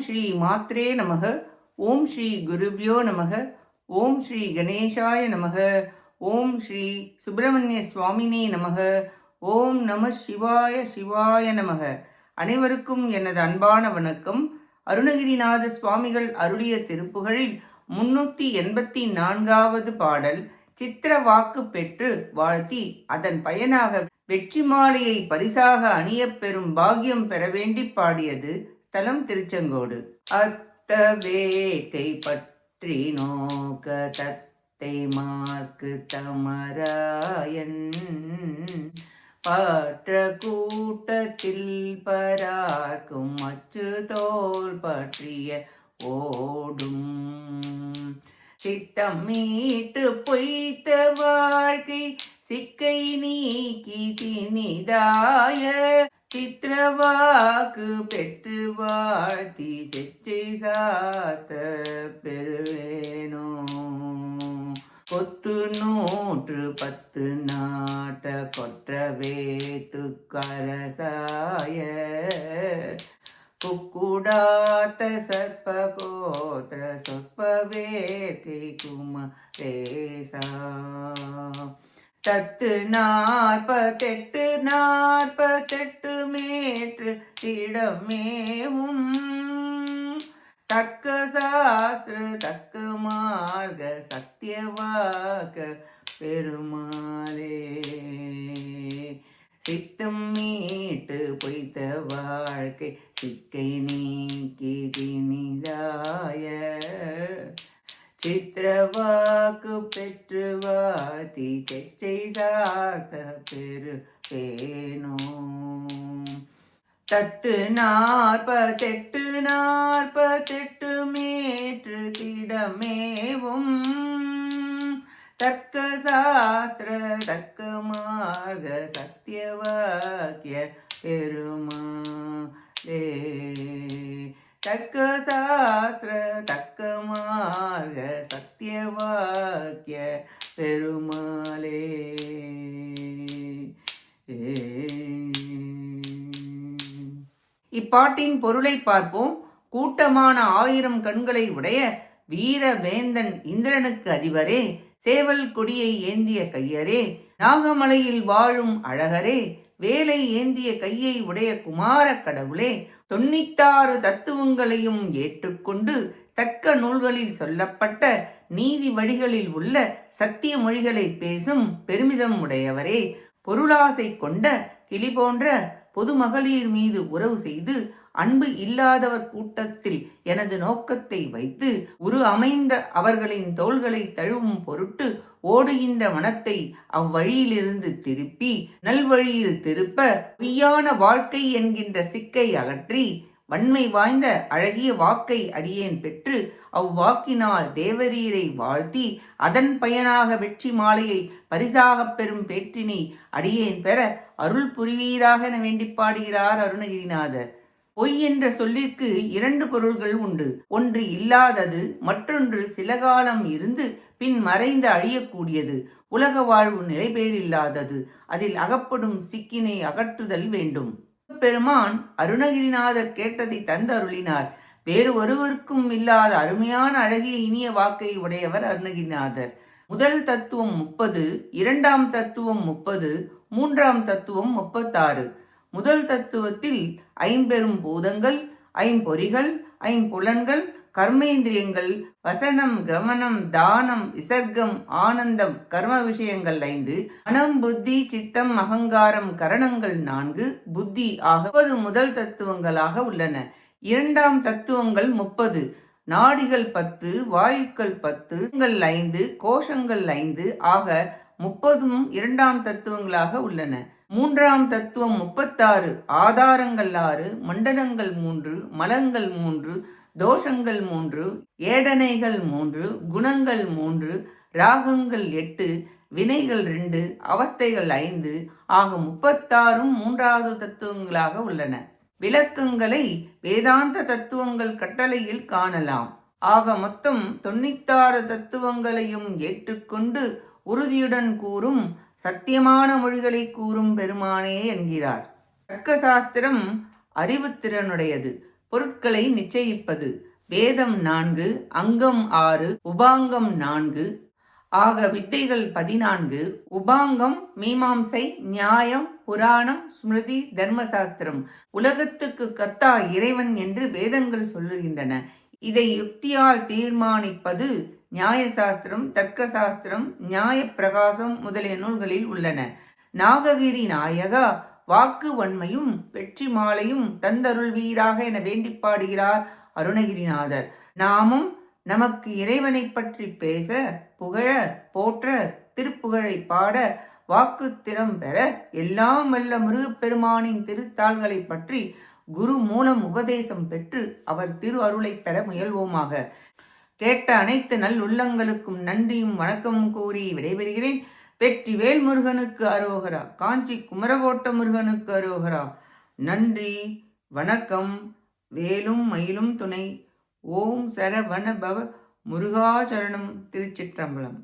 ஸ்ரீ மாத்ரே நமக. ஓம் ஸ்ரீ குருபியோ நமக. ஓம் ஸ்ரீ கணேசாய நமக. ஓம் ஸ்ரீ சுப்பிரமணிய சுவாமினே நமக. ஓம் நம சிவாய சிவாய நமக. அனைவருக்கும் எனது அன்பான வணக்கம். அருணகிரிநாத சுவாமிகள் அருளிய திருப்புகழில் 384வது பாடல். சித்திர வாக்கு பெற்று வாழ்த்தி அதன் பயனாக வெற்றி மாலையை பரிசாக அணியப் பெறும் பாக்கியம் பெற வேண்டி பாடியது. ஸ்தலம் திருச்செங்கோடு. அத்த வேக்கை பற்றி நோக்க தத்தை மார்க்கு தமராயன் பாற்ற கூட்டத்தில் பராக்கும் அச்சு தோல் பற்றிய ஓடும் சித்தம் மீட்டு பொய்த்த வாழ்க்கை சிக்கை நீக்கி தினிதாய சித்திரவாக்கு பெற்று வாழ்த்தி செச்சை சாத்த பெறுவேனோ. கொத்து 110 நாட்ட கொற்றவே துக்கரசாய குக்குடாத்த சர்ப்ப கோத்திர சொற்பவேக்கை குமரேசா தத்து 48 மேற்று திடமேவும் தக்க சாஸ்திர தக்க மார்க சத்தியவாக்க பெருமாளே. சித்தம் மீட்டு பொய்த்த வாழ்க்கை சிக்கை நீக்கி தினிதாய சித்திரவாக்கு பெற்று வாத்தி செச்சை சாத்த பெரு பேனோ. தட்டு 48 மேற்று திடமேவும் தக்க சாஸ்திர தக்க மார்க சத்தியவாக்கிய பெருமாளே. தக்க சாஸ்திர தக்க மார்க சத்தியவாக்கிய பெருமாளே. இப்பாட்டின் பொருளை பார்ப்போம். கூட்டமான 1000 கண்களை உடைய வீர வேந்தன் இந்திரனுக்கு அதிபரே, சேவல் கொடியை ஏந்திய கையரே, நாகமலையில் வாழும் அழகரே, வேலை ஏந்திய கையை உடைய குமார கடவுளே, 96 தத்துவங்களையும் ஏற்றுக்கொண்டு தக்க நூல்களில் சொல்லப்பட்ட நீதி வழிகளில் உள்ள சத்திய மொழிகளை பேசும் பெருமிதம் உடையவரே, பொருளாசை கொண்ட கிளி போன்ற பொது மகளிர் மீது உறவு செய்து அன்பு இல்லாதவர் கூட்டத்தில் எனது நோக்கத்தை வைத்து அமைந்த அவர்களின் தோள்களை தழுவும் பொருட்டு ஓடுகின்ற மனத்தை அவ்வழியிலிருந்து திருப்பி நல்வழியில் திருப்ப பொய்யான வாழ்க்கை என்கின்ற சிக்கை அகற்றி வன்மை வாய்ந்த அழகிய வாக்கை அடியேன் பெற்று அவ்வாக்கினால் தேவரீரை வாழ்த்தி அதன் பயனாக வெற்றி மாலையை பரிசாகப் பெறும் பேற்றினை அடியேன் பெற அருள் புரிவீராக என வேண்டி பாடுகிறார் அருணகிரிநாதர். பொய் என்ற சொல்லிற்கு 2 பொருள்கள் உண்டு. ஒன்று இல்லாதது, மற்றொன்று சில காலம் இருந்து பின் மறைந்து அழியக்கூடியது. உலக வாழ்வு நிலைபேறில்லாதது. அதில் அகப்படும் சிக்கினை அகற்றுதல் வேண்டும். பெருமான் அருணகிரிநாதர் கேட்டதை தந்து அருளினார். வேறு ஒருவருக்கும் இல்லாத அருமையான அழகிய இனிய வாக்கை உடையவர் அருணகிரிநாதர். முதல் தத்துவம் 30, 2ஆம் தத்துவம் 30, 3ஆம் தத்துவம் 36. முதல் தத்துவத்தில் 5 பெரும் பூதங்கள், 5 பொறிகள், 5 புலன்கள், கர்மேந்திரியங்கள், வசனம், கமனம், தானம், விசர்க்கம், ஆனந்தம், கர்ம விஷயங்கள் 5, மனம், புத்தி, சித்தம், அகங்காரம், கரணங்கள் 4, புத்தி ஆக 30 முதல் தத்துவங்களாக உள்ளன. 2ஆம் தத்துவங்கள் 30, நாடிகள் 10, வாயுக்கள் 10, 5, கோஷங்கள் 5 ஆக 30 2ஆம் தத்துவங்களாக உள்ளன. 3ஆம் தத்துவம் 36, ஆதாரங்கள் 6, மண்டலங்கள் 3, மலங்கள் 3, தோஷங்கள் 3, ஏடனைகள் 3, குணங்கள் 3, ராகங்கள் 8, வினைகள் 2, அவஸ்தைகள் 5 ஆக 36 3வது தத்துவங்களாக உள்ளன. விளக்கங்களை வேதாந்த தத்துவங்கள் கட்டளையில் காணலாம். ஆக மொத்தம் 96 தத்துவங்களையும் ஏற்றுக்கொண்டு உறுதியுடன் கூறும் சத்தியமான மொழிகளை கூறும் பெருமானே என்கிறார். தர்க்க சாஸ்திரம் அறிவுத்திறனுடையது. பொருட்களை நிச்சயிப்பது. வேதம் 4, அங்கம் 6, உபாங்கம் 4 ஆக வித்தைகள் 14. உபாங்கம் மீமாம்சை, நியாயம், புராணம், ஸ்மிருதி, தர்மசாஸ்திரம். உலகத்துக்கு கர்த்தா இறைவன் என்று வேதங்கள் சொல்லுகின்றன. இதை யுக்தியால் தீர்மானிப்பது நியாயசாஸ்திரம், தர்க்கசாஸ்திரம், நியாய பிரகாசம் முதலிய நூல்களில் உள்ளன. நாககிரி நாயகா, வாக்கு வன்மையும் வெற்றி மாலையும் தந்தருள்வீராக என வேண்டி பாடுகிறார் அருணகிரிநாதர். நாமும் நமக்கு இறைவனை பற்றி பேச, புகழ, போற்ற, திருப்புகழை பாட, வாக்கு திறம் பெற, எல்லாம் வல்ல முருகப்பெருமானின் திருத்தாள்களை பற்றி குரு மூலம் உபதேசம் பெற்று அவர் திரு அருளை பெற முயல்வோமாக. கேட்ட அனைத்து நல் உள்ளங்களுக்கும் நன்றியும் வணக்கமும் கூறி விடைபெறுகிறேன். வெற்றி வேல் முருகனுக்கு அரோகரா. காஞ்சி குமரகோட்ட முருகனுக்கு அரோகரா. நன்றி, வணக்கம். வேலும் மயிலும் துணை. ஓம் சரவண பவ முருகாச்சரணம். திருச்சிற்றம்பலம்.